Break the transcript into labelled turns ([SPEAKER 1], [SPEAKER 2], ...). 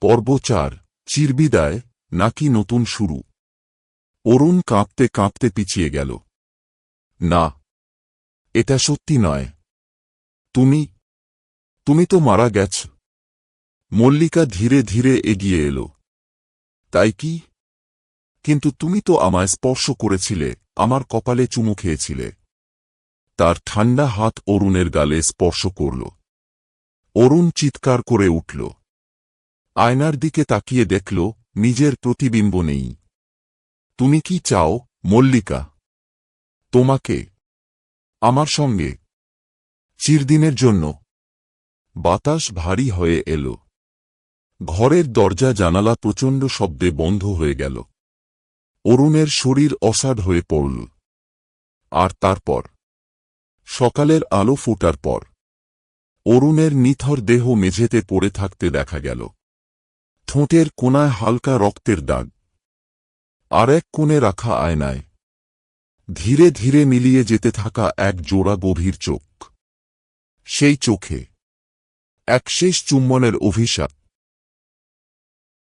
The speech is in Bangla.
[SPEAKER 1] পর্ব ৪ চিরবিদায় নাকি নতুন শুরু। অরুণ কাঁপতে কাঁপতে পিছিয়ে গেল। না, এটা সত্যি নয়। তুমি তো মারা গেছ। মল্লিকা ধীরে ধীরে এগিয়ে এলো। তাই কি? কিন্তু তুমি তো আমায় স্পর্শ করেছিলে, আমার কপালে চুমু খেয়েছিলে। তার ঠান্ডা হাত অরুণের গালে স্পর্শ করল। অরুণ চিৎকার করে উঠল। আয়নার দিকে তাকিয়ে দেখল নিজের প্রতিবিম্ব নেই। তুমি কি চাও মল্লিকা? তোমাকে আমার সঙ্গে চিরদিনের জন্য? বাতাস ভারী হয়ে এল। ঘরের দরজা জানালা প্রচণ্ড শব্দে বন্ধ হয়ে গেল। অরুণের শরীর অসাড় হয়ে পড়ল। আর তারপর সকালের আলো ফোটার পর অরুণের নিথর দেহ মেঝেতে পড়ে থাকতে দেখা গেল। ঠোঁটের কোণায় হালকা রক্তের দাগ। আর এক কোণে রাখা আয়নায় ধীরে ধীরে মিলিয়ে যেতে থাকা এক জোড়া গভীর চোখ। সেই চোখে এক শেষ চুম্বনের অভিশাপ।